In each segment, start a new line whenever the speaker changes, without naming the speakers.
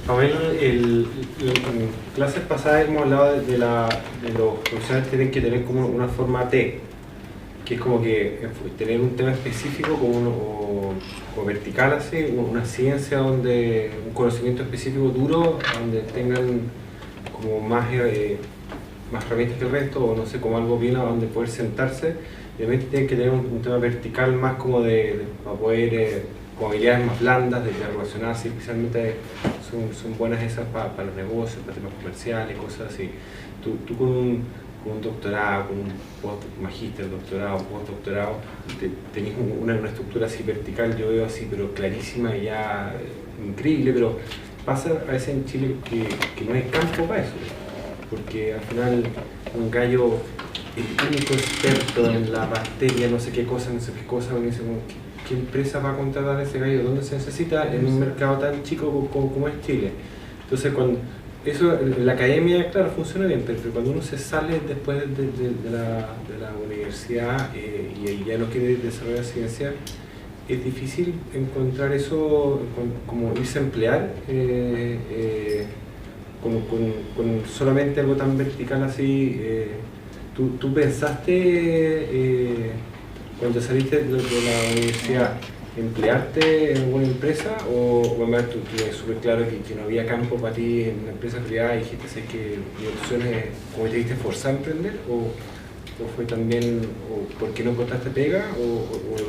Pamela, en clases pasadas hemos hablado de los profesionales tienen que tener como una forma T, que es como que tener un tema específico o vertical, así, una ciencia donde un conocimiento específico duro, donde tengan como más herramientas que el resto, o no sé, como algo bien a donde poder sentarse. Y también tienen que tener un tema vertical más como para poder, con habilidades más blandas, de relacionarse, especialmente son buenas esas para los negocios, para temas comerciales, cosas así. Tú con un doctorado, con un magíster, doctorado, postdoctorado, tenés una estructura así vertical, yo veo así, pero clarísima y ya increíble, pero pasa a veces en Chile que no hay campo para eso, porque al final un gallo, el único experto en la bacteria, no sé qué cosa, me dice, ¿qué empresa va a contratar a ese gallo? ¿Dónde se necesita? En un mercado tan chico como es Chile. Entonces, eso en la academia, claro, funciona bien, pero cuando uno se sale después de la universidad y ya no quiere desarrollar ciencia, es difícil encontrar eso, como irse a emplear con solamente algo tan vertical así. ¿Tú pensaste cuando saliste de la universidad emplearte en alguna empresa o en verdad tú tienes súper claro que no había campo para ti en una empresa privada y dijiste sé que mi opción es como te diste forzar a emprender o fue también o porque no encontraste pega o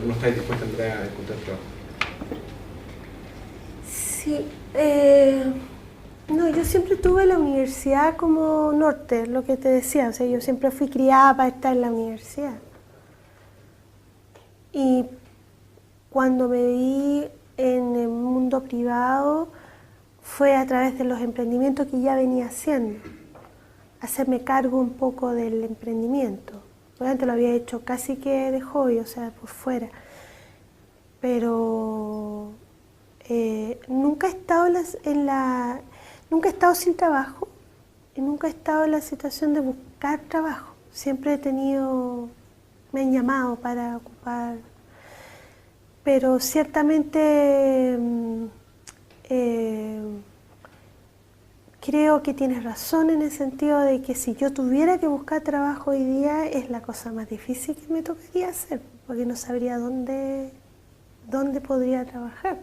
no estás dispuesta a encontrar trabajo?
Sí, no, yo siempre tuve la universidad como norte, lo que te decía, o sea, yo siempre fui criada para estar en la universidad. Y cuando me vi en el mundo privado fue a través de los emprendimientos que ya venía haciendo, hacerme cargo un poco del emprendimiento. Antes lo había hecho casi que de hobby, o sea, por fuera, pero nunca he estado nunca he estado sin trabajo y nunca he estado en la situación de buscar trabajo. Siempre me han llamado para ocupar, pero ciertamente creo que tienes razón en el sentido de que si yo tuviera que buscar trabajo hoy día es la cosa más difícil que me tocaría hacer, porque no sabría dónde podría trabajar.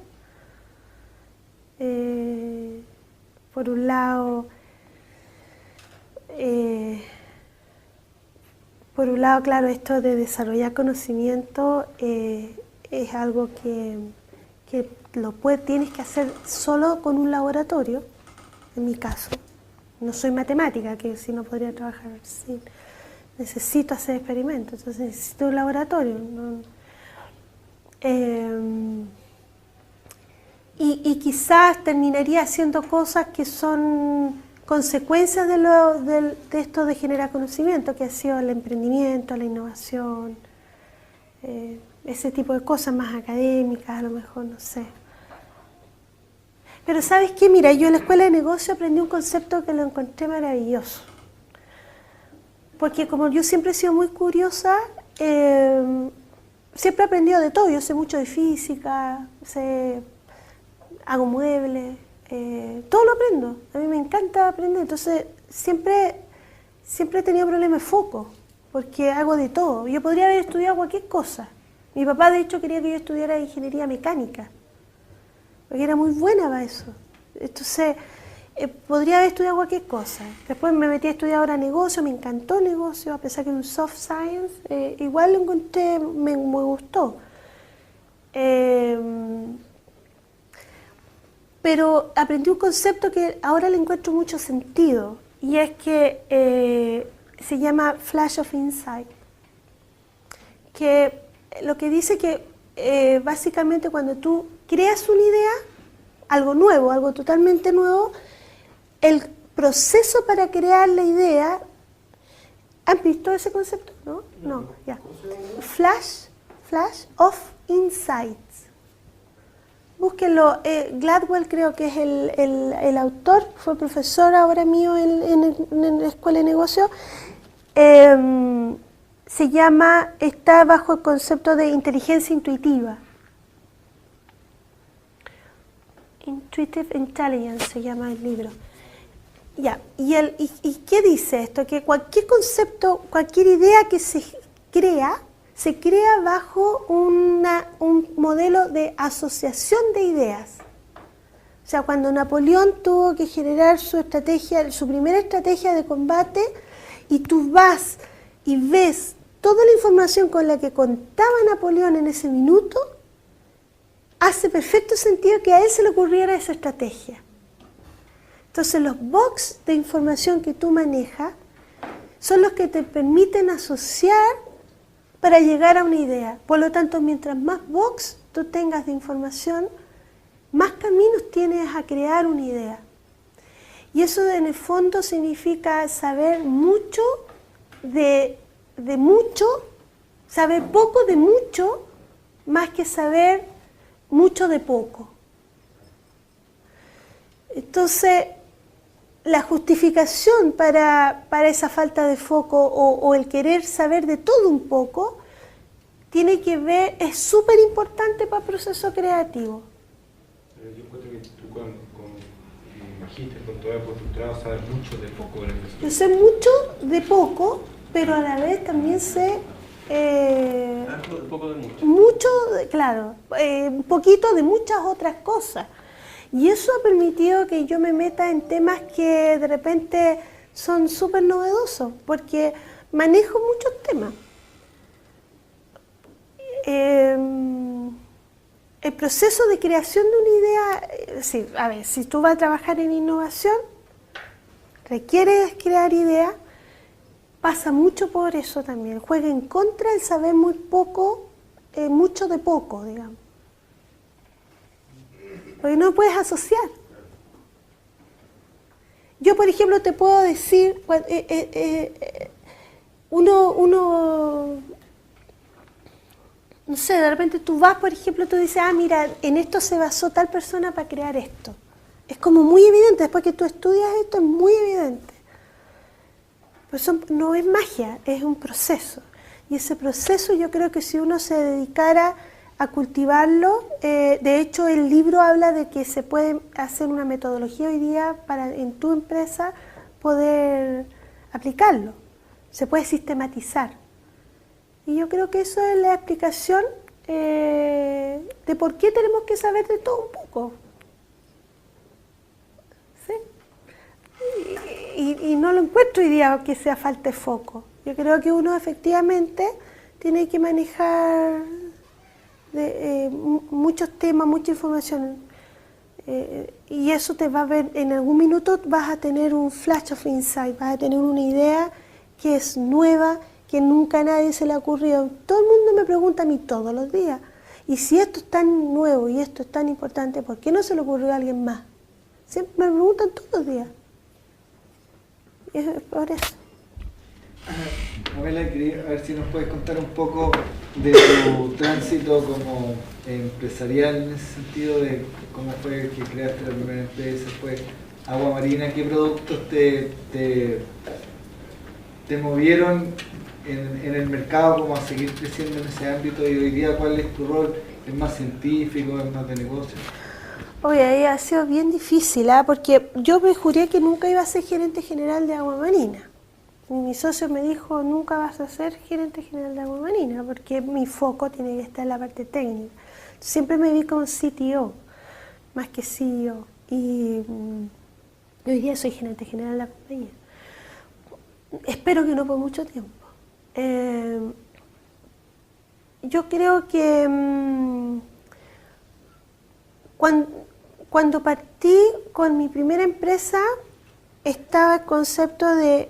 Por un lado, claro, esto de desarrollar conocimiento es algo que tienes que hacer solo con un laboratorio, en mi caso. No soy matemática, que si no podría trabajar sin. Necesito hacer experimentos, entonces necesito un laboratorio, ¿no? Y quizás terminaría haciendo cosas que son consecuencias de esto de generar conocimiento, que ha sido el emprendimiento, la innovación, ese tipo de cosas más académicas, a lo mejor, no sé. Pero ¿sabes qué? Mira, yo en la escuela de negocio aprendí un concepto que lo encontré maravilloso. Porque como yo siempre he sido muy curiosa, siempre he aprendido de todo. Yo sé mucho de física, hago muebles, todo lo aprendo. A mí me encanta aprender. Entonces siempre he tenido problemas de foco, porque hago de todo. Yo podría haber estudiado cualquier cosa. Mi papá de hecho quería que yo estudiara ingeniería mecánica, porque era muy buena para eso. Entonces podría haber estudiado cualquier cosa. Después me metí a estudiar ahora negocio, me encantó negocio, a pesar que es un soft science, igual lo encontré, me gustó. Pero aprendí un concepto que ahora le encuentro mucho sentido, y es que se llama Flash of Insight, que lo que dice que básicamente cuando tú creas una idea, algo nuevo, algo totalmente nuevo, el proceso para crear la idea, ¿han visto ese concepto? No, no, ya. Flash of Insights. Búsquenlo, Gladwell creo que es el autor, fue profesor ahora mío en la Escuela de Negocios. Está bajo el concepto de inteligencia intuitiva. Intuitive Intelligence se llama el libro. Ya, ¿y qué dice esto? Que cualquier concepto, cualquier idea que se crea bajo un modelo de asociación de ideas. O sea, cuando Napoleón tuvo que generar su primera estrategia de combate, y tú vas y ves toda la información con la que contaba Napoleón en ese minuto, hace perfecto sentido que a él se le ocurriera esa estrategia. Entonces los box de información que tú manejas son los que te permiten asociar para llegar a una idea. Por lo tanto, mientras más box tú tengas de información, más caminos tienes a crear una idea. Y eso en el fondo significa saber mucho de mucho, saber poco de mucho, más que saber mucho de poco. Entonces, la justificación para esa falta de foco o el querer saber de todo un poco, tiene que ver, es súper importante para el proceso creativo.
Yo encuentro que tú con magíster, con todo el postdoctorado, sabes mucho de poco de la persona.
Yo sé mucho de poco, pero a la vez también sé
poco de mucho.
Mucho, claro, un poquito de muchas otras cosas. Y eso ha permitido que yo me meta en temas que de repente son súper novedosos, porque manejo muchos temas. El proceso de creación de una idea, sí, a ver, si tú vas a trabajar en innovación, requieres crear ideas, pasa mucho por eso también. Juega en contra el saber muy poco, mucho de poco, digamos. Porque no puedes asociar. Yo, por ejemplo, te puedo decir, no sé, de repente tú vas, por ejemplo, tú dices, mira, en esto se basó tal persona para crear esto. Es como muy evidente, después que tú estudias esto es muy evidente. Pero eso no es magia, es un proceso. Y ese proceso yo creo que si uno se dedicara a cultivarlo, de hecho el libro habla de que se puede hacer una metodología hoy día para en tu empresa poder aplicarlo. Se puede sistematizar. Y yo creo que eso es la explicación de por qué tenemos que saber de todo un poco. ¿Sí? Y no lo encuentro hoy día que sea falta de foco. Yo creo que uno efectivamente tiene que manejar muchos temas, mucha información. Y eso te va a ver, en algún minuto vas a tener un flash of insight, vas a tener una idea que es nueva, que nunca a nadie se le ha ocurrido. Todo el mundo me pregunta a mí todos los días, y si esto es tan nuevo y esto es tan importante, ¿por qué no se le ocurrió a alguien más? Siempre me preguntan todos los días. Y es por eso.
Pamela, quería ver si nos puedes contar un poco de tu tránsito como empresarial en ese sentido, de cómo fue que creaste la primera empresa, después Agua Marina, qué productos te movieron en el mercado como a seguir creciendo en ese ámbito, y hoy día cuál es tu rol, es más científico, es más de negocio.
Oye, ahí ha sido bien difícil, porque yo me juré que nunca iba a ser gerente general de Agua Marina. Y mi socio me dijo, nunca vas a ser gerente general de Agua Marina, porque mi foco tiene que estar en la parte técnica. Siempre me vi como CTO, más que CEO. Y hoy día soy gerente general de la compañía. Espero que no por mucho tiempo. Yo creo que cuando partí con mi primera empresa, estaba el concepto de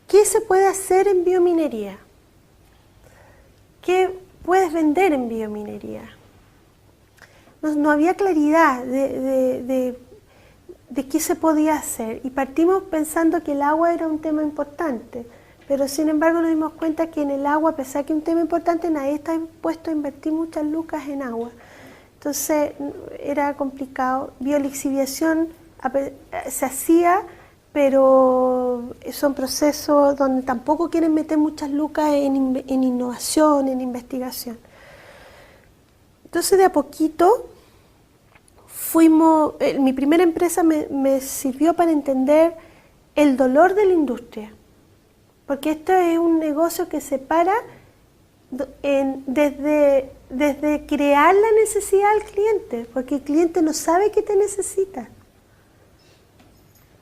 ¿qué se puede hacer en biominería? ¿Qué puedes vender en biominería? No había claridad de qué se podía hacer, y partimos pensando que el agua era un tema importante, pero sin embargo nos dimos cuenta que en el agua, a pesar que es un tema importante, nadie está dispuesto a invertir muchas lucas en agua. Entonces era complicado. Biolixiviación se hacía, pero son procesos donde tampoco quieren meter muchas lucas en innovación, en investigación. Entonces de a poquito mi primera empresa me sirvió para entender el dolor de la industria, porque esto es un negocio que separa desde crear la necesidad al cliente, porque el cliente no sabe qué te necesita,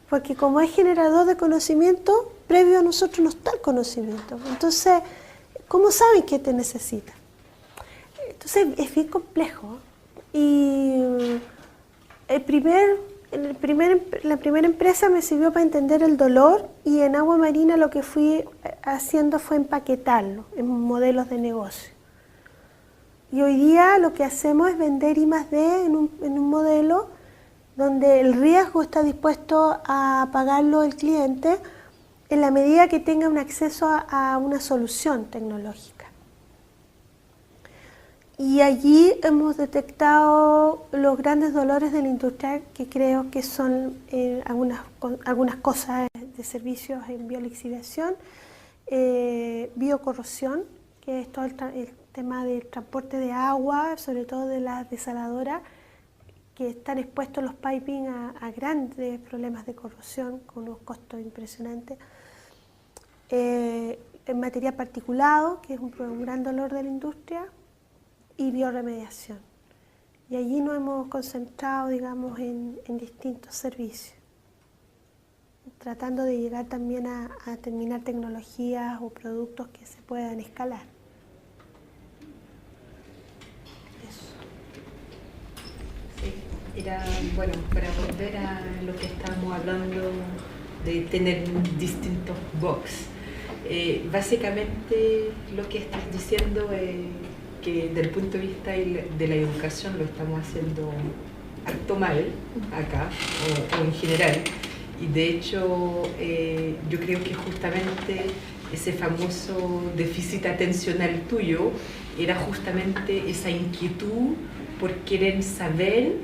porque como es generador de conocimiento, previo a nosotros no está el conocimiento. Entonces, ¿cómo saben qué te necesita? Entonces es bien complejo. Y la primera empresa me sirvió para entender el dolor, y en Agua Marina lo que fui haciendo fue empaquetarlo en modelos de negocio. Y hoy día lo que hacemos es vender I+D en un modelo donde el riesgo está dispuesto a pagarlo el cliente en la medida que tenga un acceso a una solución tecnológica. Y allí hemos detectado los grandes dolores de la industria, que creo que son algunas cosas de servicios en biolixiviación, biocorrosión, que es todo el tema del transporte de agua, sobre todo de las desaladoras, que están expuestos los piping a grandes problemas de corrosión con unos costos impresionantes. En material particulado, que es un gran dolor de la industria, y bioremediación. Y allí nos hemos concentrado, digamos, en distintos servicios, tratando de llegar también a terminar tecnologías o productos que se puedan escalar. Eso.
Sí, era, bueno, para volver a lo que estábamos hablando de tener distintos box. Básicamente lo que estás diciendo es que desde el punto de vista de la educación lo estamos haciendo harto mal acá, o en general, y de hecho yo creo que justamente ese famoso déficit atencional tuyo era justamente esa inquietud por querer saber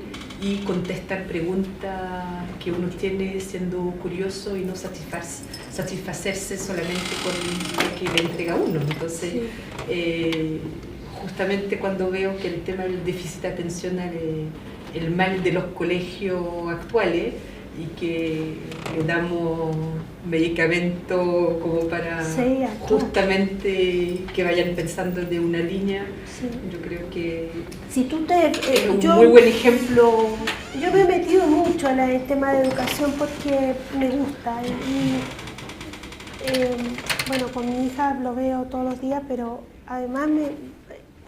y contestar preguntas que uno tiene siendo curioso y no satisfacerse solamente con lo que le entrega uno. Entonces, sí. Justamente cuando veo que el tema del déficit atencional es el mal de los colegios actuales, y que le damos medicamentos como para justamente que vayan pensando de una línea, sí. Yo creo que
si tú
es un muy buen ejemplo.
Yo me he metido mucho en el tema de educación porque me gusta, y bueno, con mi hija lo veo todos los días, pero además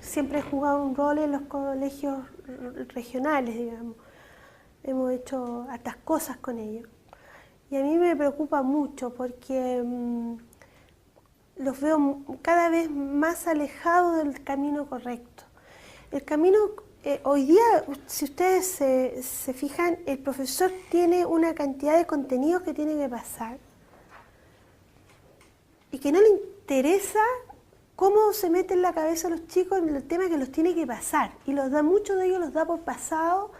siempre he jugado un rol en los colegios regionales, digamos. Hemos hecho hartas cosas con ellos. Y a mí me preocupa mucho porque los veo cada vez más alejados del camino correcto. El camino, hoy día, si ustedes se fijan, el profesor tiene una cantidad de contenidos que tiene que pasar y que no le interesa cómo se mete en la cabeza a los chicos en el tema que los tiene que pasar. Y muchos de ellos los da por pasado.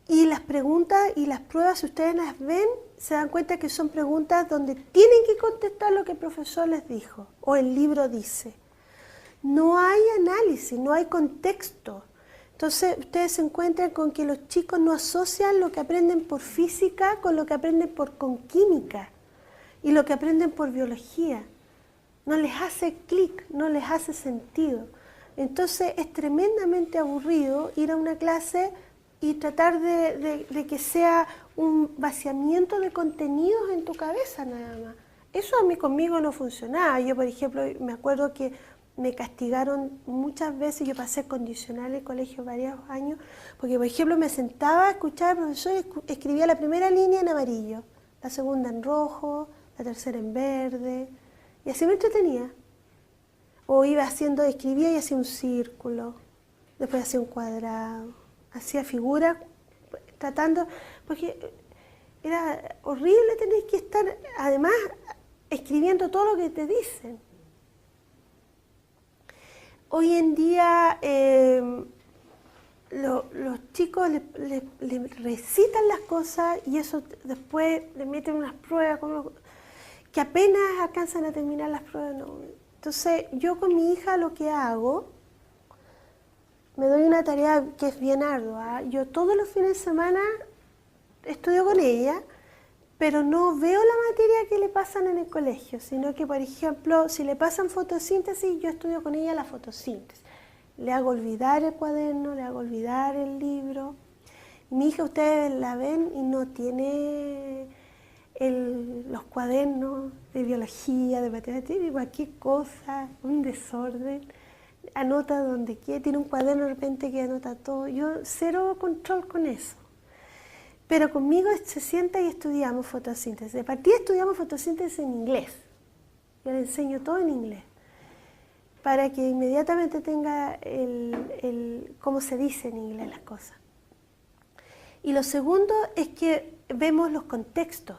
Y las preguntas y las pruebas, si ustedes las ven, se dan cuenta que son preguntas donde tienen que contestar lo que el profesor les dijo o el libro dice. No hay análisis, no hay contexto. Entonces ustedes se encuentran con que los chicos no asocian lo que aprenden por física con lo que aprenden con química y lo que aprenden por biología. No les hace clic, no les hace sentido. Entonces es tremendamente aburrido ir a una clase y tratar de que sea un vaciamiento de contenidos en tu cabeza nada más. Eso a mí conmigo no funcionaba. Yo, por ejemplo, me acuerdo que me castigaron muchas veces, yo pasé condicional en el colegio varios años, porque, por ejemplo, me sentaba a escuchar al profesor y escribía la primera línea en amarillo, la segunda en rojo, la tercera en verde, y así me entretenía. O escribía y hacía un círculo, después hacía un cuadrado. Hacía figuras tratando, porque era horrible tener que estar, además, escribiendo todo lo que te dicen. Hoy en día los chicos le recitan las cosas y eso después le meten unas pruebas que apenas alcanzan a terminar las pruebas. No. Entonces yo con mi hija lo que hago me doy una tarea que es bien ardua. Yo todos los fines de semana estudio con ella, pero no veo la materia que le pasan en el colegio, sino que, por ejemplo, si le pasan fotosíntesis, yo estudio con ella la fotosíntesis. Le hago olvidar el cuaderno, le hago olvidar el libro. Mi hija, ustedes la ven y no tiene los cuadernos de biología, de matemáticas, de cualquier cosa, un desorden. Anota donde quiere, tiene un cuaderno de repente que anota todo. Yo cero control con eso. Pero conmigo se sienta y estudiamos fotosíntesis. De partida estudiamos fotosíntesis en inglés. Yo le enseño todo en inglés. Para que inmediatamente tenga cómo se dice en inglés las cosas. Y lo segundo es que vemos los contextos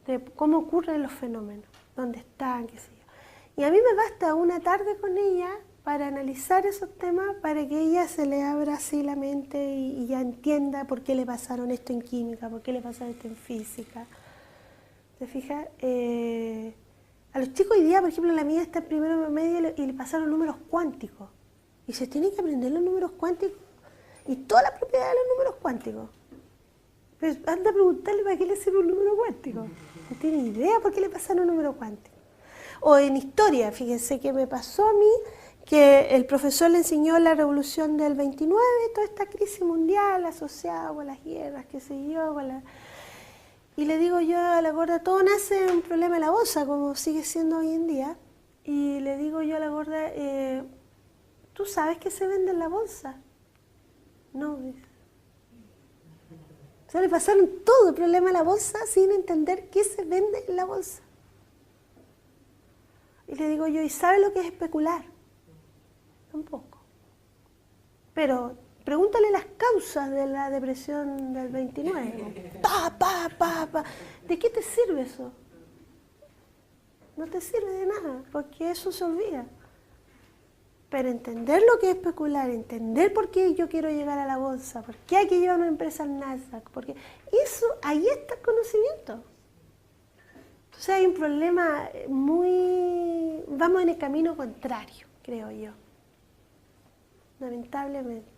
de cómo ocurren los fenómenos, dónde están, qué sé yo. Y a mí me basta una tarde con ella para analizar esos temas, para que ella se le abra así la mente y ya entienda por qué le pasaron esto en química, por qué le pasaron esto en física. ¿Te fijas? A los chicos hoy día, por ejemplo, la mía está en primero medio y le pasaron números cuánticos. Y se tienen que aprender los números cuánticos y todas las propiedades de los números cuánticos. Pero anda a preguntarle para qué le sirve un número cuántico. No tiene idea por qué le pasaron un número cuántico. O en historia, fíjense que me pasó a mí que el profesor le enseñó la revolución del 29, toda esta crisis mundial asociada con las guerras, qué sé yo, y le digo yo a la gorda, todo nace en un problema de la bolsa, como sigue siendo hoy en día, y le digo yo a la gorda, ¿tú sabes qué se vende en la bolsa? No, dice. O sea, le pasaron todo el problema a la bolsa sin entender qué se vende en la bolsa. Y le digo yo, ¿y sabe lo que es especular? Tampoco. Pero pregúntale las causas de la depresión del 29. ¿De qué te sirve eso? No te sirve de nada, porque eso se olvida. Pero entender lo que es especular, entender por qué yo quiero llegar a la bolsa, por qué hay que llevar una empresa al Nasdaq, porque eso, ahí está el conocimiento. Entonces hay un problema vamos en el camino contrario, creo yo. Lamentablemente.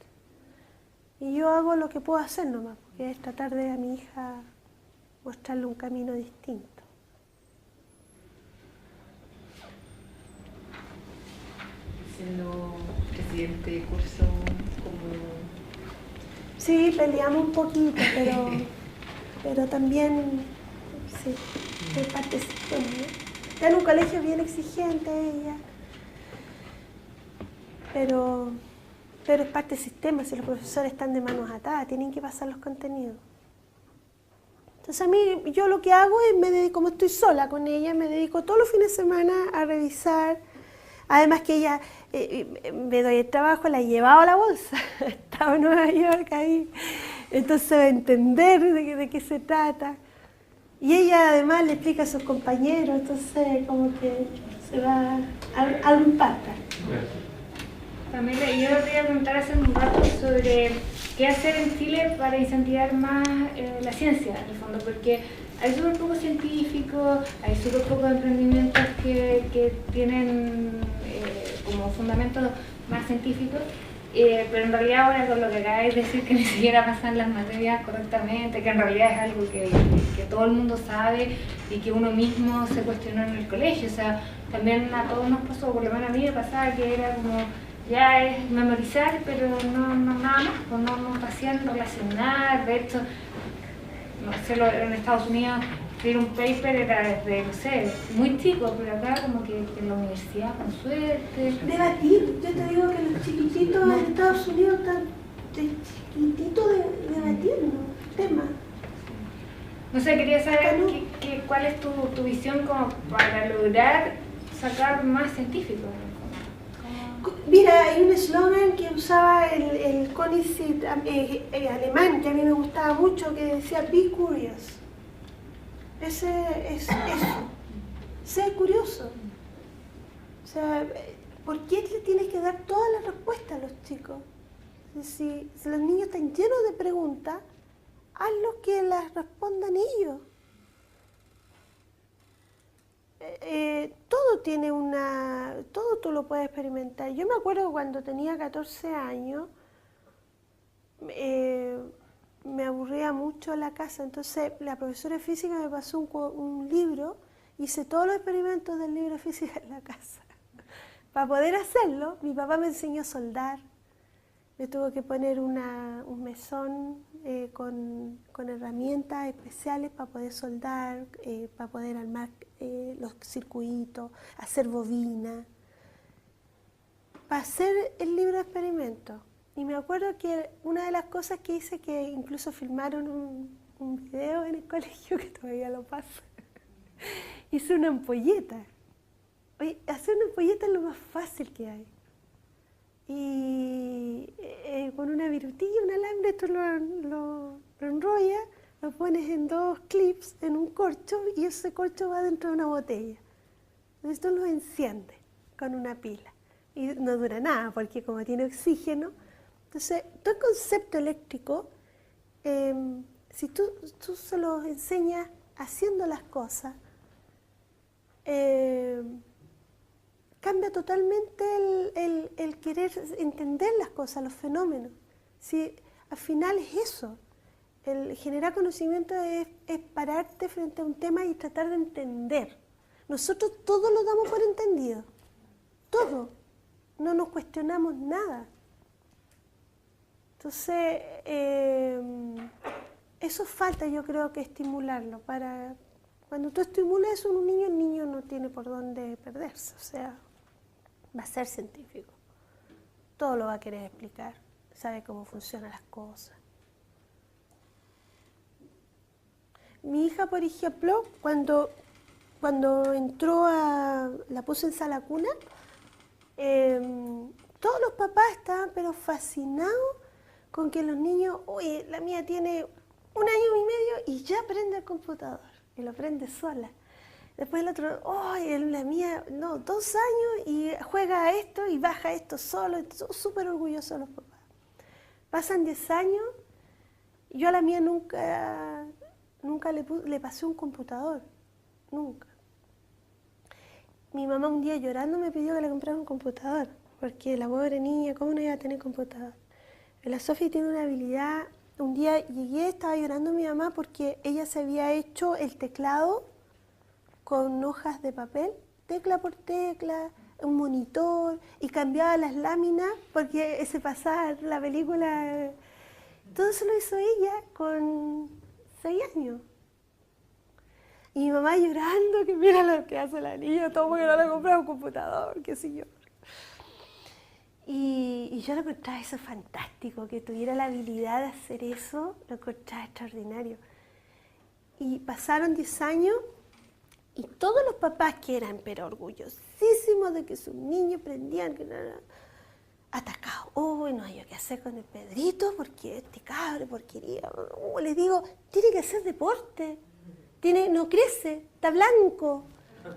Y yo hago lo que puedo hacer nomás, porque es tratar de a mi hija mostrarle un camino distinto.
Siendo presidente de curso, como...
Sí, peleamos un poquito, pero también, sí, es parte del sistema, ¿no? Está en un colegio bien exigente ella, pero es parte del sistema, si los profesores están de manos atadas, tienen que pasar los contenidos. Entonces a mí, yo lo que hago es, como estoy sola con ella, me dedico todos los fines de semana a revisar. Además que ella, me doy el trabajo, la he llevado a la bolsa, estaba en Nueva York ahí, entonces va a entender de qué se trata. Y ella además le explica a sus compañeros, entonces como que se va, algo impacta.
Pamela, yo te iba a preguntar hace un rato sobre qué hacer en Chile para incentivar más la ciencia, en el fondo, porque hay súper pocos científicos, hay súper pocos emprendimientos que tienen como fundamentos más científicos, pero en realidad ahora con lo que acabáis de decir que ni siquiera pasan las materias correctamente, que en realidad es algo que todo el mundo sabe y que uno mismo se cuestionó en el colegio, o sea, también a todos nos pasó, por lo menos a mí me pasaba que era como, ya es memorizar, pero no nada más, pues no te hacían relacionar, de hecho, no sé, en Estados Unidos escribir un paper era desde, no sé, muy chico, pero acá como que en la universidad con suerte.
Debatir, yo te digo que los chiquititos en Estados Unidos están chiquititos debatiendo temas.
No sé, quería saber cuál es tu visión como para lograr sacar más científicos.
Mira, hay un eslogan que usaba el CONICET alemán, que a mí me gustaba mucho, que decía "Be curious". Ese es eso. Sé curioso. O sea, ¿por qué le tienes que dar todas las respuestas a los chicos? Si los niños están llenos de preguntas, hazlos que las respondan ellos. Todo tú lo puedes experimentar. Yo me acuerdo cuando tenía 14 años, me aburría mucho en la casa, entonces la profesora de física me pasó un libro, hice todos los experimentos del libro de física en la casa. Para poder hacerlo, mi papá me enseñó a soldar, me tuvo que poner un mesón con herramientas especiales para poder soldar, para poder armar los circuitos, hacer bobinas, para hacer el libro de experimentos. Y me acuerdo que una de las cosas que hice, que incluso filmaron un video en el colegio, que todavía lo paso, hice una ampolleta. Oye, hacer una ampolleta es lo más fácil que hay. Y con una virutilla, un alambre, tú lo enrollas, lo pones en 2 clips, en un corcho, y ese corcho va dentro de una botella. Entonces tú lo enciendes con una pila. Y no dura nada, porque como tiene oxígeno. Entonces, todo el concepto eléctrico, si tú se lo enseñas haciendo las cosas, cambia totalmente el querer entender las cosas, los fenómenos. Si al final es eso, el generar conocimiento es pararte frente a un tema y tratar de entender. Nosotros todo lo damos por entendido, todo, no nos cuestionamos nada. Entonces, eso falta, yo creo, que estimularlo. Cuando tú estimulas eso en un niño, el niño no tiene por dónde perderse, o sea, va a ser científico. Todo lo va a querer explicar, sabe cómo funcionan las cosas. Mi hija, por ejemplo, cuando entró la puse en sala cuna, todos los papás estaban pero fascinados con que los niños, oye, la mía tiene 1 año y medio y ya aprende el computador, y lo aprende sola. Después el otro, oye, la mía, no, 2 años y juega a esto y baja esto solo, son súper orgullosos los papás. Pasan 10 años, yo a la mía nunca le pasé un computador, nunca. Mi mamá un día llorando me pidió que le comprara un computador, porque la pobre niña, ¿cómo no iba a tener computador? La Sofi tiene una habilidad. Un día llegué, estaba llorando mi mamá porque ella se había hecho el teclado con hojas de papel, tecla por tecla, un monitor, y cambiaba las láminas porque se pasaba la película. Todo eso lo hizo ella con 6 años. Y mi mamá llorando, que mira lo que hace la niña, todo porque no le compraba un computador, qué sé yo. Y yo lo encontraba eso fantástico, que tuviera la habilidad de hacer eso, lo encontraba extraordinario. Y pasaron 10 años y todos los papás que eran pero orgullosísimos de que sus niños aprendían, que no eran atacados. Oh, no hay qué hacer con el Pedrito porque este cabrón porquería. Les digo, tiene que hacer deporte, no crece, está blanco.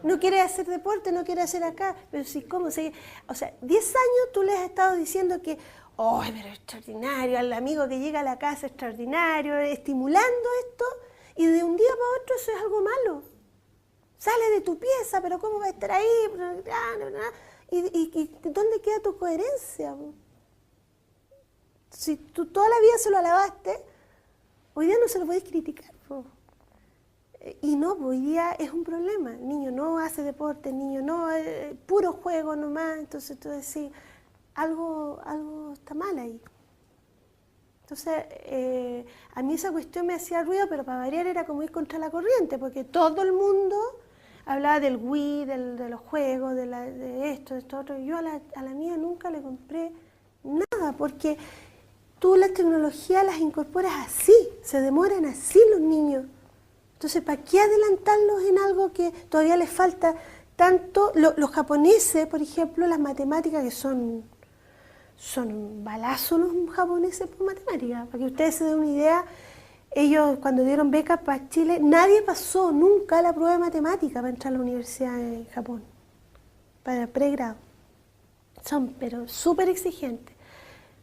No quiere hacer deporte, no quiere hacer acá. Pero sí, ¿cómo? O sea, 10 años tú le has estado diciendo que, ¡ay, pero extraordinario! Al amigo que llega a la casa, extraordinario, estimulando esto, y de un día para otro eso es algo malo. Sale de tu pieza, pero ¿cómo va a estar ahí? ¿Y dónde queda tu coherencia? Si tú toda la vida se lo alabaste, hoy día no se lo podés criticar. Y no, hoy día es un problema. El niño no hace deporte, el niño no, puro juego nomás. Entonces tú decís, algo está mal ahí. Entonces, a mí esa cuestión me hacía ruido, pero para variar era como ir contra la corriente, porque todo el mundo hablaba del Wii, de los juegos, de esto, otro. Yo a la mía nunca le compré nada, porque tú las tecnologías las incorporas así, se demoran así los niños. Entonces, ¿para qué adelantarlos en algo que todavía les falta tanto? Los japoneses, por ejemplo, las matemáticas, que son balazos los japoneses por matemáticas. Para que ustedes se den una idea, ellos cuando dieron becas para Chile, nadie pasó nunca la prueba de matemática para entrar a la universidad en Japón, para pregrado. Son pero súper exigentes.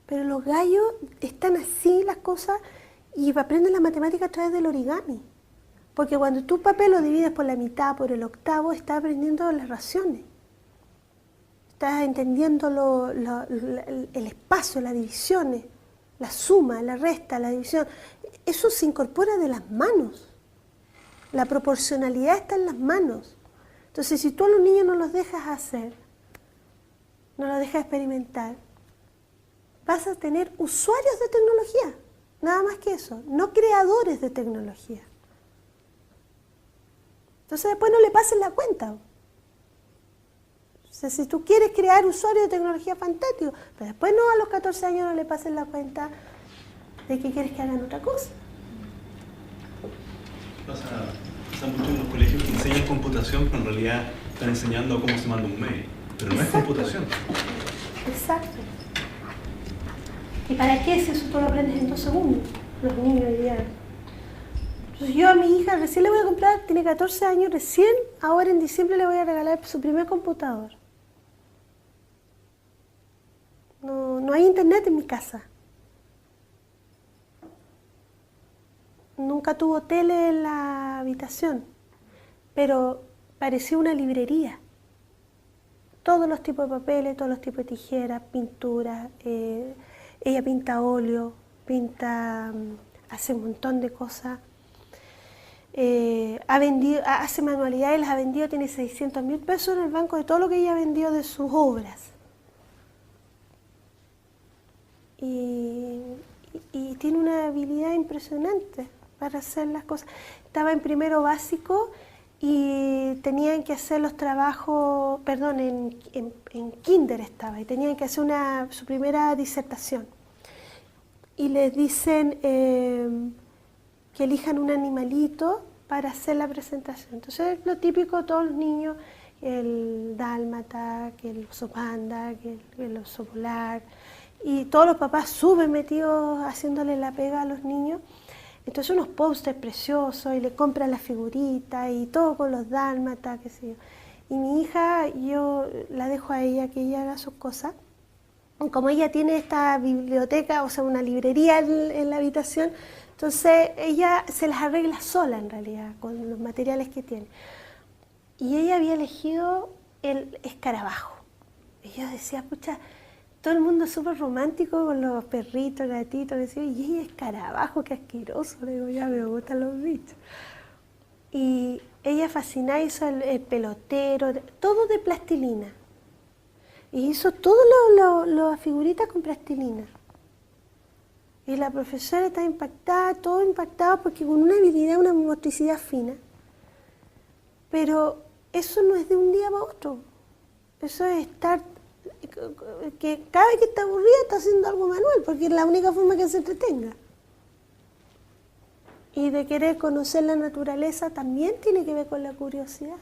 Pero los gallos están así las cosas y aprenden la matemática a través del origami. Porque cuando tu papel lo divides por la mitad, por el octavo, estás aprendiendo las raciones. Estás entendiendo el espacio, las divisiones. la suma, la resta, la división, eso se incorpora de las manos. La proporcionalidad está en las manos. Entonces, si tú a los niños no los dejas hacer, no los dejas experimentar, vas a tener usuarios de tecnología, nada más que eso, no creadores de tecnología. Entonces después no le pases la cuenta. O sea, si tú quieres crear usuarios de tecnología, fantástico, pero después no, a los 14 años no le pases la cuenta de que quieres que hagan otra cosa.
Pasa mucho en los colegios que enseñan computación, pero en realidad están enseñando cómo se manda un mail. Pero no es computación.
Exacto. ¿Y para qué si eso tú lo aprendes en 2 segundos? Los niños ya. Entonces yo a mi hija recién le voy a comprar, tiene 14 años, recién ahora en diciembre le voy a regalar su primer computador. No hay internet en mi casa. Nunca tuvo tele en la habitación, pero parecía una librería. Todos los tipos de papeles, todos los tipos de tijeras, pinturas. Ella pinta a óleo, hace un montón de cosas. Hace manualidades, las ha vendido, tiene 600.000 pesos en el banco de todo lo que ella ha vendido de sus obras. Y tiene una habilidad impresionante para hacer las cosas. Estaba en primero básico y tenían que hacer los trabajos, perdón, en kinder estaba, y tenían que hacer su primera disertación. Y les dicen que elijan un animalito para hacer la presentación. Entonces, lo típico de todos los niños, el dálmata, que el oso panda, que el oso polar, y todos los papás súper metidos haciéndole la pega a los niños. Entonces unos pósters preciosos y le compran las figuritas y todo con los dálmatas, qué sé yo. Y mi hija, yo la dejo a ella que ella haga sus cosas. Como ella tiene esta biblioteca, o sea, una librería en la habitación, entonces ella se las arregla sola en realidad, con los materiales que tiene. Y ella había elegido el escarabajo. Y yo decía, pucha, todo el mundo es súper romántico con los perritos, gatitos, decía, y ella escarabajo, qué asqueroso, le digo, ya me gustan los bichos. Y ella fascinada, hizo el pelotero, todo de plastilina. Y hizo todas las figuritas con plastilina. Y la profesora estaba impactada, todo impactado, porque con una habilidad, una motricidad fina. Pero eso no es de un día para otro. Eso es estar, que cada vez que está aburrida está haciendo algo manual, porque es la única forma que se entretenga. Y de querer conocer la naturaleza también tiene que ver con la curiosidad.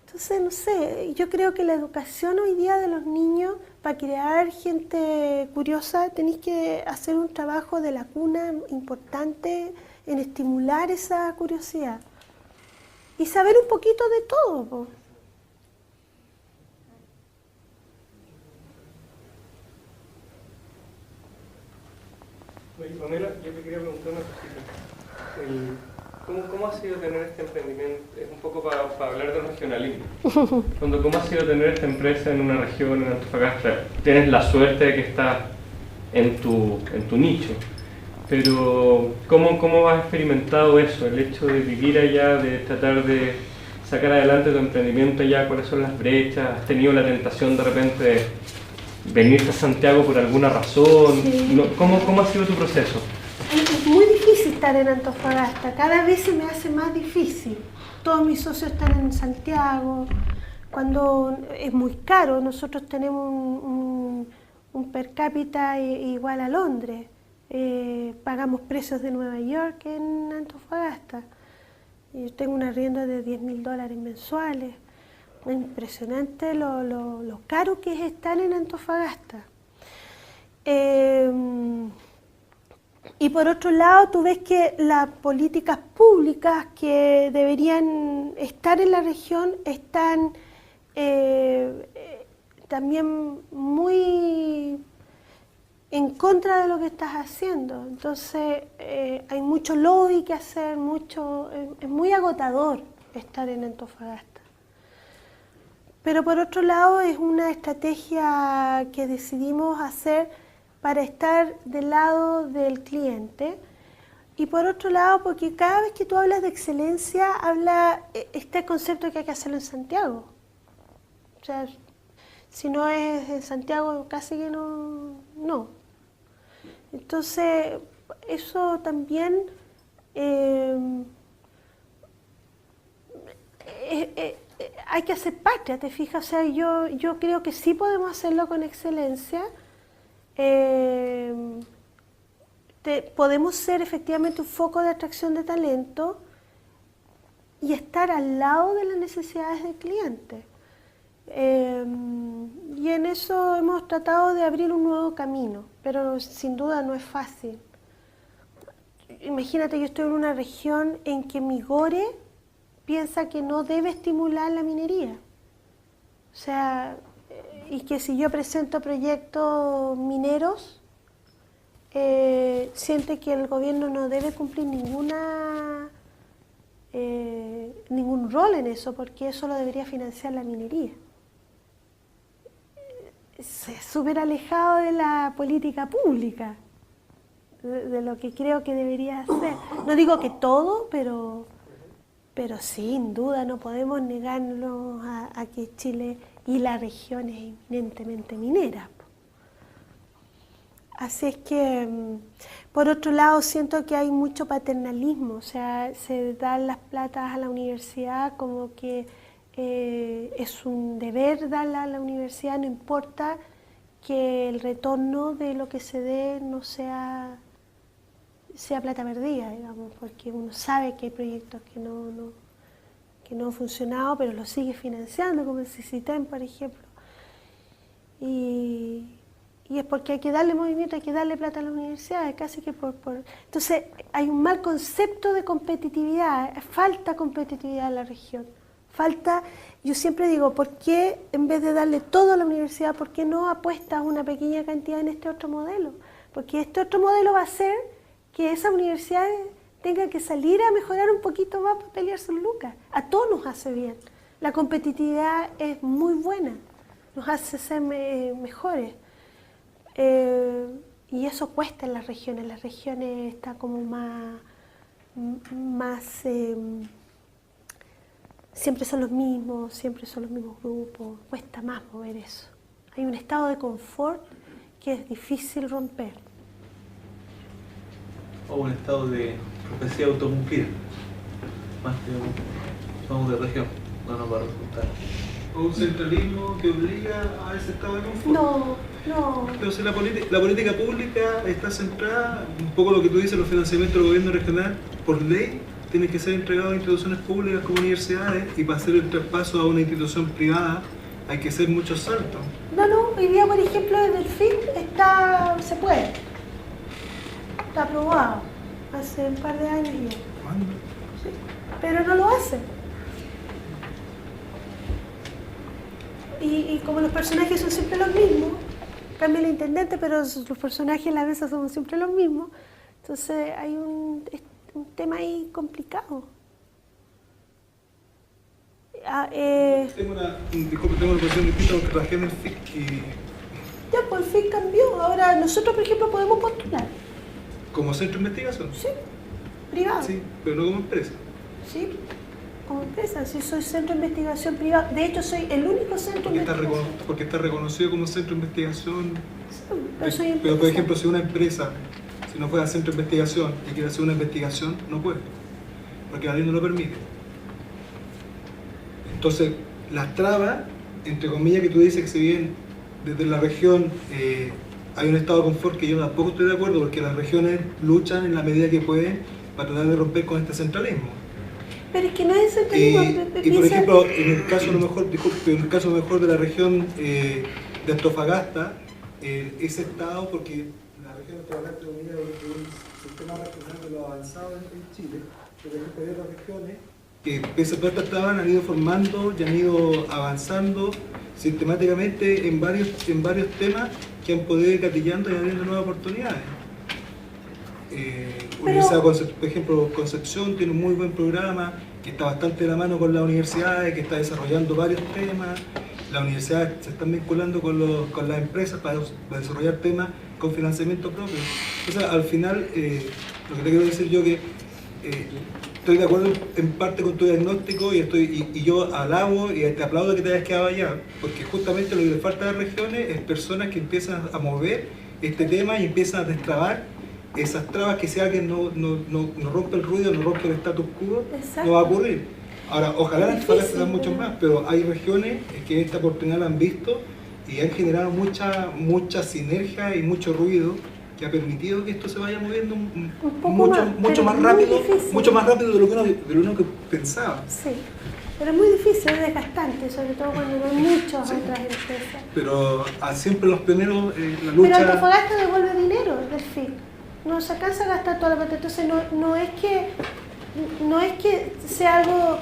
Entonces, no sé, yo creo que la educación hoy día de los niños, para crear gente curiosa, tenéis que hacer un trabajo de la cuna importante en estimular esa curiosidad. Y saber un poquito de todo, po.
Oye, Pamela, yo te quería preguntar una cosita. ¿Cómo ha sido tener este emprendimiento? Es un poco para hablar de regionalismo. ¿Cómo ha sido tener esta empresa en una región, en Antofagasta? Tienes la suerte de que estás en tu nicho, pero ¿cómo has experimentado eso? El hecho de vivir allá, de tratar de sacar adelante tu emprendimiento allá, ¿cuáles son las brechas? ¿Has tenido la tentación de repente de venirte a Santiago por alguna razón?
Sí.
¿Cómo ha sido tu proceso?
Es muy difícil estar en Antofagasta, cada vez se me hace más difícil. Todos mis socios están en Santiago, cuando es muy caro, nosotros tenemos un per cápita igual a Londres, pagamos precios de Nueva York en Antofagasta. Yo tengo una arriendo de $10.000 mensuales. Es impresionante lo caro que es estar en Antofagasta. Y por otro lado, tú ves que las políticas públicas que deberían estar en la región están también muy en contra de lo que estás haciendo. Entonces, hay mucho lobby que hacer, es muy agotador estar en Antofagasta. Pero por otro lado, es una estrategia que decidimos hacer para estar del lado del cliente. Y por otro lado, porque cada vez que tú hablas de excelencia, está el concepto de que hay que hacerlo en Santiago. O sea, si no es en Santiago, casi que no. Entonces, eso también hay que hacer patria, ¿te fijas? O sea, yo creo que sí podemos hacerlo con excelencia. Podemos ser efectivamente un foco de atracción de talento y estar al lado de las necesidades del cliente. Y en eso hemos tratado de abrir un nuevo camino, pero sin duda no es fácil. Imagínate, yo estoy en una región en que Migore piensa que no debe estimular la minería. O sea, y que si yo presento proyectos mineros, siente que el gobierno no debe cumplir ningún rol en eso, porque eso lo debería financiar la minería. Es súper alejado de la política pública, de lo que creo que debería hacer. No digo que todo, pero sin duda no podemos negarnos a que Chile y la región es eminentemente minera. Así es que, por otro lado, siento que hay mucho paternalismo, o sea, se dan las platas a la universidad como que es un deber darla a la universidad, no importa que el retorno de lo que se dé no sea plata perdida, digamos, porque uno sabe que hay proyectos que no han funcionado, pero los sigue financiando, como el CICITEM, por ejemplo. Y es porque hay que darle movimiento, hay que darle plata a las universidades, casi que Entonces, hay un mal concepto de competitividad, falta competitividad en la región. Yo siempre digo, ¿por qué en vez de darle todo a la universidad, por qué no apuestas una pequeña cantidad en este otro modelo? Porque este otro modelo va a hacer que esas universidades tengan que salir a mejorar un poquito más para pelear sus lucas. A todos nos hace bien. La competitividad es muy buena, nos hace ser mejores. Y eso cuesta en las regiones está como más siempre son los mismos grupos, cuesta más mover eso. Hay un estado de confort que es difícil romper.
O un estado de profecía autocumplida, más que somos de región, no nos va a resultar. O un centralismo que obliga a ese estado de confort.
No.
Pero si la política pública está centrada, un poco lo que tú dices, los financiamientos del gobierno regional, por ley, tienen que ser entregados a instituciones públicas como universidades, y para hacer el traspaso a una institución privada hay que hacer muchos saltos.
No, hoy día, por ejemplo, desde el FIC se puede. Está aprobado, hace un par de años ya.
¿Cuándo?
Sí, pero no lo hace. Y como los personajes son siempre los mismos, cambia el intendente, pero los personajes en la mesa son siempre los mismos, entonces hay un tema ahí complicado.
Tengo una posición distinta porque trabajé en el FIC y...
Ya, pues el FIC cambió. Ahora nosotros, por ejemplo, podemos postular.
¿Como centro de investigación?
Sí, privado.
Sí, pero no como empresa.
Sí, como empresa. Sí, soy centro de investigación privado. De hecho, soy el único centro de investigación.
Porque está reconocido como centro de investigación.
Sí,
pero por ejemplo, si una empresa, si no fuera centro de investigación y quiere hacer una investigación, no puede. Porque la ley no lo permite. Entonces, las trabas, entre comillas, que tú dices que si bien desde la región hay un estado de confort, que yo tampoco estoy de acuerdo, porque las regiones luchan en la medida que pueden para tratar de romper con este centralismo.
Pero es que no es centralismo.
Y por ejemplo, en el caso a lo mejor de la región de Antofagasta, ese estado, porque la región de Antofagasta es un sistema regional de lo avanzado en Chile, pero hay otras regiones que pese a todas estas trabas han ido formando y han ido avanzando sistemáticamente en varios temas que han podido ir gatillando y abriendo nuevas oportunidades. Universidad, por ejemplo, Concepción tiene un muy buen programa que está bastante de la mano con las universidades, que está desarrollando varios temas. Las universidades se están vinculando con las empresas para desarrollar temas con financiamiento propio. O sea, al final, lo que te quiero decir yo que estoy de acuerdo en parte con tu diagnóstico y yo alabo y te aplaudo que te hayas quedado allá, porque justamente lo que le falta a las regiones es personas que empiezan a mover este tema y empiezan a destrabar esas trabas que si alguien no rompe el ruido, no rompe el status quo,
Exacto.
no va a ocurrir. Ahora, ojalá en Antofagasta
difícil,
sean muchos más, pero hay regiones que esta oportunidad la han visto y han generado mucha sinergia y mucho ruido que ha permitido que esto se vaya moviendo mucho más rápido, mucho más rápido de lo que uno pensaba.
Sí, pero es muy difícil, es desgastante, sobre todo cuando no hay muchas otras empresas.
Pero siempre los pioneros, la
Pero
lucha...
Antofagasta devuelve dinero del FIC, no se alcanza a gastar toda la plata, entonces no es que sea algo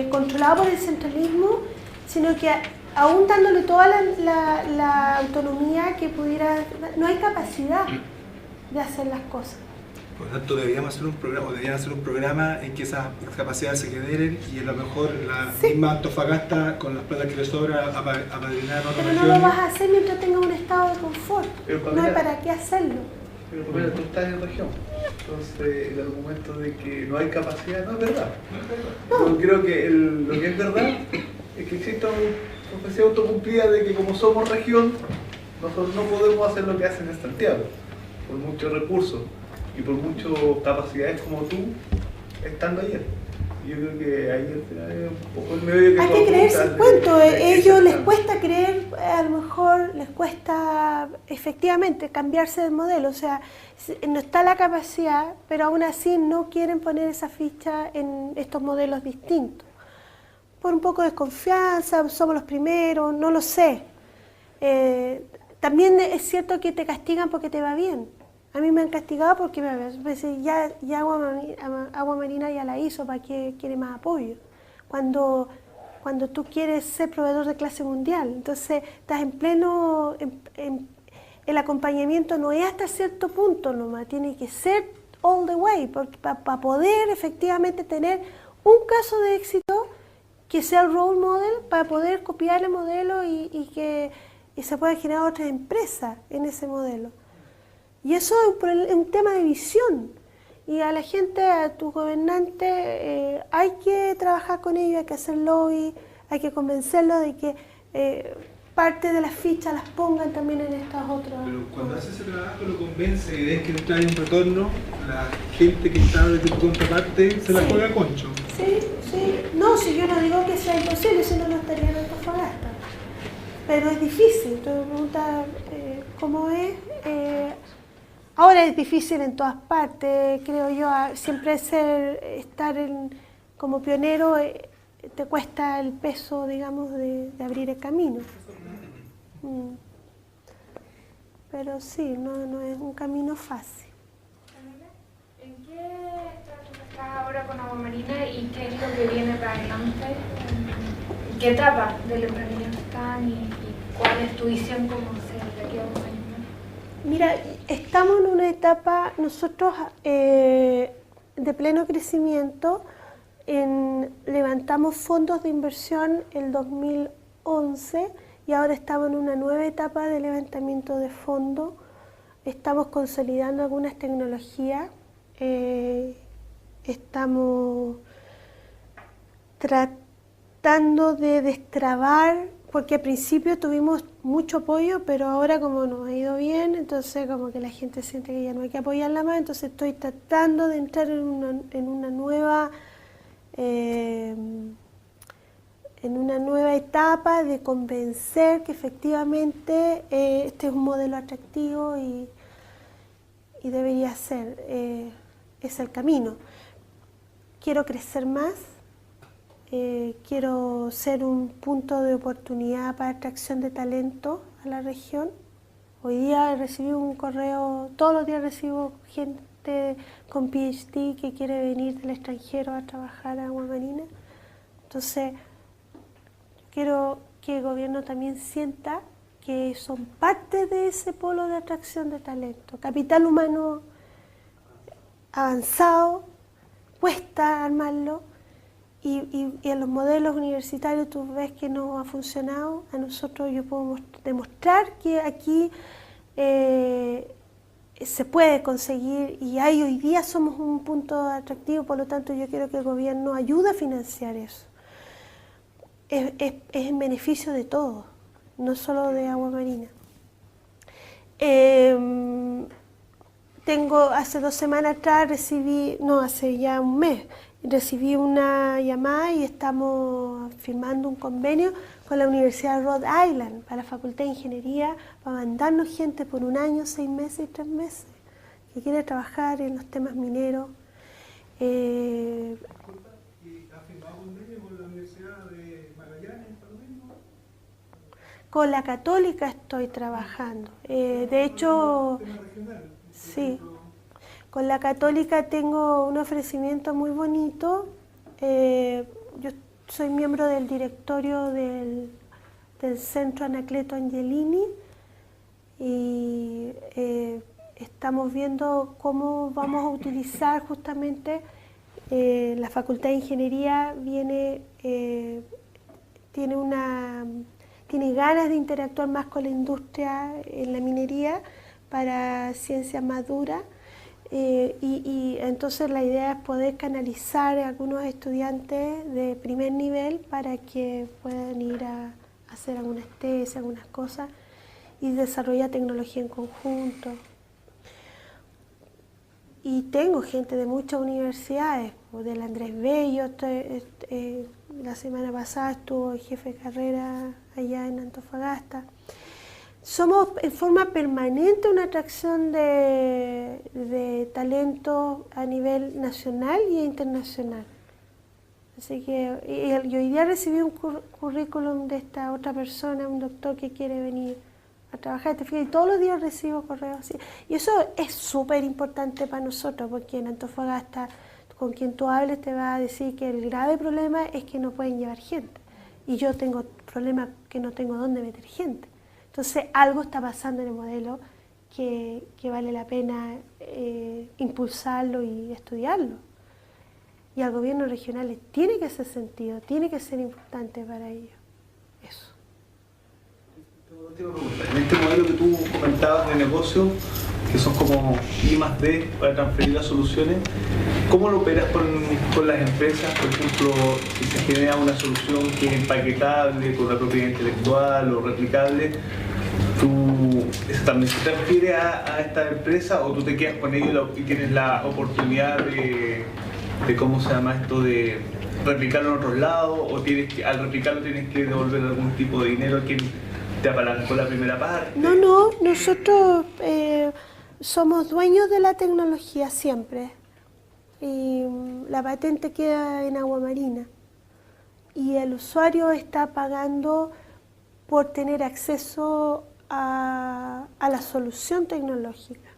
controlado por el centralismo, sino que aún dándole toda la autonomía que pudiera, no hay capacidad de hacer las cosas.
Por lo tanto, deberían hacer un programa en que esas capacidades se generen y a lo mejor la misma Antofagasta, con las plata que le sobra, apadrinar otras
Pero
regiones.
no lo vas a hacer mientras tengas un estado de confort, no hay para qué hacerlo.
Pero Pamela, tú estás en región, entonces el argumento de que no hay capacidad no es verdad. Yo creo que lo que es verdad es que existe una profecía autocumplida de que como somos región, nosotros no podemos hacer lo que hacen en Santiago, por muchos recursos y por muchas capacidades como tú, estando ayer. Yo creo que ahí al final es un poco el medio que
Hay que creerse el cuento, a ellos les cuesta creer, a lo mejor les cuesta efectivamente cambiarse del modelo, o sea, no está la capacidad, pero aún así no quieren poner esa ficha en estos modelos distintos. Por un poco de desconfianza, somos los primeros, no lo sé. También es cierto que te castigan porque te va bien. A mí me han castigado porque ya Agua Marina ya la hizo, ¿para qué quiere más apoyo? Cuando tú quieres ser proveedor de clase mundial, entonces estás en pleno, el acompañamiento no es hasta cierto punto nomás, tiene que ser all the way, para poder efectivamente tener un caso de éxito que sea el role model, para poder copiar el modelo y que se puedan generar otras empresas en ese modelo. Y eso es un tema de visión. Y a la gente, a tus gobernantes, hay que trabajar con ellos, hay que hacer lobby, hay que convencerlos de que parte de las fichas las pongan también en estas otras.
Pero cuando hace ese trabajo lo convence y ves que no trae un retorno, la gente que está de tu contraparte se la juega a concho.
Sí. No, si yo no digo que sea imposible, si no estaría en Antofagasta. Pero es difícil, tú me preguntas cómo es. Ahora es difícil en todas partes, creo yo, siempre estar como pionero te cuesta el peso, digamos, de abrir el camino. Pero sí, no es un camino fácil.
¿En qué estatus estás ahora con Agua Marina y qué es lo que viene para adelante? ¿En qué etapa del emprendimiento están y cuál es tu visión como se de aquí a 2 años?
Mira, estamos en una etapa, nosotros de pleno crecimiento, levantamos fondos de inversión en 2011 y ahora estamos en una nueva etapa de levantamiento de fondos. Estamos consolidando algunas tecnologías, estamos tratando de destrabar, porque al principio tuvimos mucho apoyo, pero ahora como nos ha ido bien, entonces como que la gente siente que ya no hay que apoyarla más, entonces estoy tratando de entrar en una nueva etapa de convencer que efectivamente este es un modelo atractivo y debería ser, es el camino. Quiero crecer más. Quiero ser un punto de oportunidad para atracción de talento a la región. Hoy día recibí un correo, todos los días recibo gente con PhD que quiere venir del extranjero a trabajar a Agua Marina. Entonces, quiero que el gobierno también sienta que son parte de ese polo de atracción de talento. Capital humano avanzado, cuesta armarlo. Y en los modelos universitarios tú ves que no ha funcionado. A nosotros yo puedo demostrar que aquí se puede conseguir y hay hoy día somos un punto atractivo, por lo tanto yo quiero que el gobierno ayude a financiar eso. Es en beneficio de todos, no solo de Agua Marina. Hace 2 semanas atrás hace ya un mes, recibí una llamada y estamos firmando un convenio con la Universidad de Rhode Island para la Facultad de Ingeniería para mandarnos gente por 1 año, 6 meses y 3 meses que quiere trabajar en los temas mineros.
¿Y has firmado convenio con la Universidad de Magallanes, por lo mismo?
Con la Católica estoy trabajando. De hecho, sí. Con la Católica tengo un ofrecimiento muy bonito. Yo soy miembro del directorio del Centro Anacleto Angelini y estamos viendo cómo vamos a utilizar justamente la Facultad de Ingeniería tiene ganas de interactuar más con la industria en la minería para ciencias más duras. Y entonces la idea es poder canalizar a algunos estudiantes de primer nivel para que puedan ir a hacer algunas tesis, algunas cosas y desarrollar tecnología en conjunto. Y tengo gente de muchas universidades, del Andrés Bello, la semana pasada estuvo el jefe de carrera allá en Antofagasta. Somos en forma permanente una atracción de talento a nivel nacional y internacional. Así que yo hoy día recibí un currículum de esta otra persona, un doctor que quiere venir a trabajar. Y todos los días recibo correos así. Y eso es súper importante para nosotros, porque en Antofagasta, con quien tú hables te va a decir que el grave problema es que no pueden llevar gente. Y yo tengo problemas que no tengo dónde meter gente. Entonces algo está pasando en el modelo que vale la pena impulsarlo y estudiarlo. Y al gobierno regional les tiene que hacer sentido, tiene que ser importante para ellos. Eso.
En este modelo que tú comentabas de negocio, que son como I+D para transferir las soluciones, ¿cómo lo operas con las empresas? Por ejemplo, si se genera una solución que es empaquetable con la propiedad intelectual o replicable, ¿eso también se transfiere a esta empresa o tú te quedas con ellos y tienes la oportunidad de cómo se llama esto, de replicarlo en otros lados, o al replicarlo tienes que devolver algún tipo de dinero a quien te apalancó la primera parte?
No, nosotros somos dueños de la tecnología siempre. Y la patente queda en Agua Marina. Y el usuario está pagando por tener acceso a la solución tecnológica.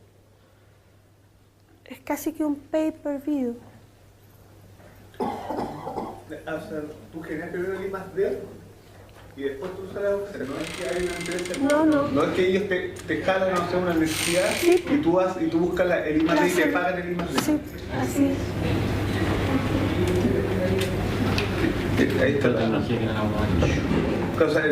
Es casi que un pay-per-view.
O sea, tú generas primero el I+D y después tú usas la opción. No es que hay una empresa. No es que ellos te jalan a hacer una necesidad, sí, y tú buscas el I+D y te pagan el I+D.
Sí, así es.
Ahí está la tecnología. O sea,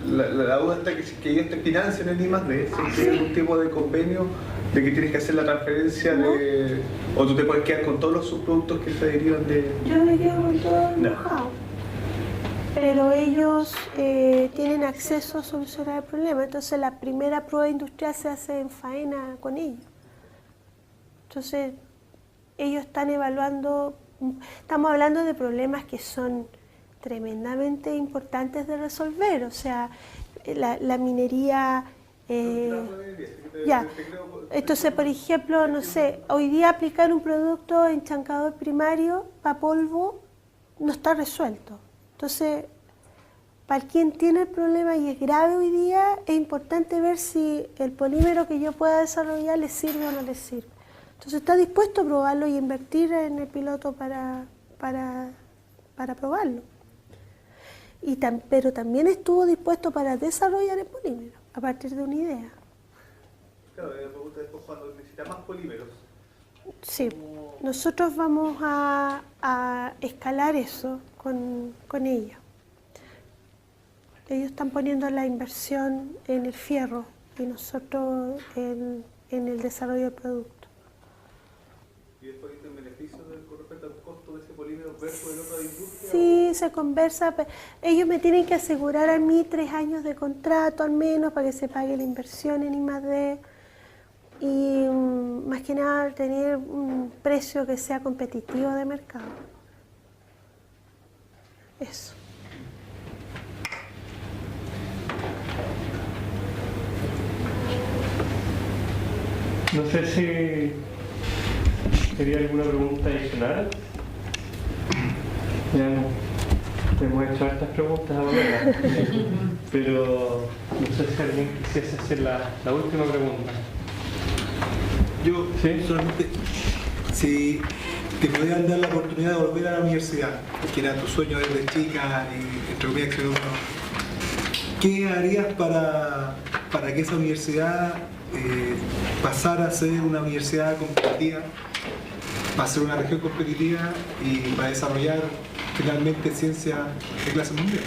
la duda está que ellos te financian el I+D, si hay algún tipo de convenio de que tienes que hacer la transferencia o tú te puedes quedar con todos los subproductos que se derivan de...
Yo me quedo con todo el know-how. Pero ellos tienen acceso a solucionar el problema. Entonces la primera prueba industrial se hace en faena con ellos. Entonces ellos están evaluando, estamos hablando de problemas que son tremendamente importantes de resolver. O sea, la minería... Entonces, por ejemplo, no sé, hoy día aplicar un producto en chancador primario para polvo no está resuelto. Entonces, para quien tiene el problema y es grave hoy día, es importante ver si el polímero que yo pueda desarrollar le sirve o no le sirve. Entonces, está dispuesto a probarlo y invertir en el piloto para probarlo. Pero también estuvo dispuesto para desarrollar el polímero a partir de una idea.
Claro, me pregunta después cuando necesita más polímeros.
Sí, nosotros vamos a escalar eso con ellos. Ellos están poniendo la inversión en el fierro y nosotros en el desarrollo del producto.
¿Y después el beneficio con respecto al costo de ese polímero versus el otro de industria?
Sí, se conversa. Ellos me tienen que asegurar a mí 3 años de contrato al menos para que se pague la inversión en I+D. Y más que nada tener un precio que sea competitivo de mercado. Eso.
No sé si quería alguna pregunta adicional. Ya no, te hemos hecho estas preguntas ahora, pero no sé si alguien quisiese hacer la última pregunta.
Yo,
¿Sí?
solamente, si te pudieran dar la oportunidad de volver a la universidad, que era tu sueño desde chica y entre comillas que uno, ¿qué harías para que esa universidad pasara a ser una universidad competitiva, para ser una región competitiva y para desarrollar finalmente ciencia de clase mundial?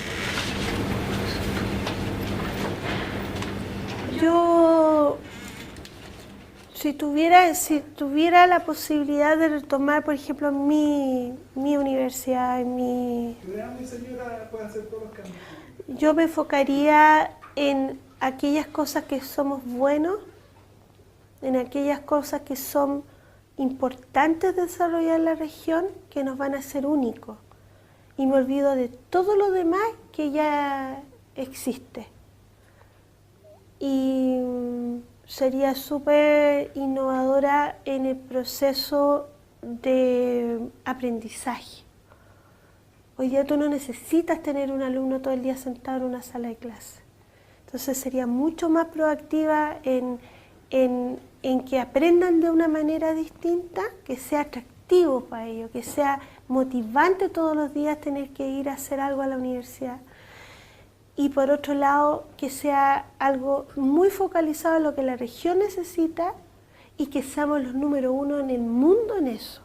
Yo, si tuviera la posibilidad de retomar, por ejemplo, mi universidad,
Señora, puede hacer todos los cambios.
yo me enfocaría en aquellas cosas que somos buenos, en aquellas cosas que son importantes de desarrollar en la región, que nos van a hacer únicos. Y me olvido de todo lo demás que ya existe. Y sería súper innovadora en el proceso de aprendizaje. Hoy día tú no necesitas tener un alumno todo el día sentado en una sala de clase. Entonces sería mucho más proactiva en que aprendan de una manera distinta, que sea atractivo para ellos, que sea motivante todos los días tener que ir a hacer algo a la universidad. Y por otro lado, que sea algo muy focalizado en lo que la región necesita y que seamos los número 1 en el mundo en eso.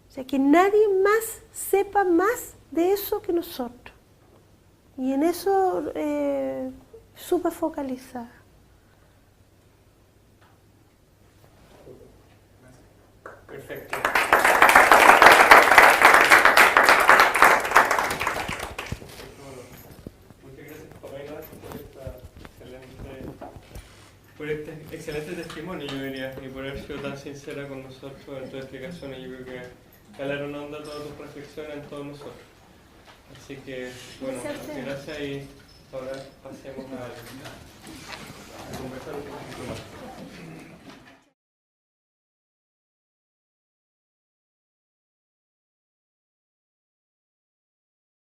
O sea, que nadie más sepa más de eso que nosotros. Y en eso súper focalizada.
Perfecto. Muchas gracias, Pamela, por este excelente testimonio, yo diría, y por haber sido tan sincera con nosotros en tus explicaciones. Yo creo que calaron onda todas tus reflexiones en todos nosotros. Así que, bueno, gracias y ahora pasemos a conversar un poquito más.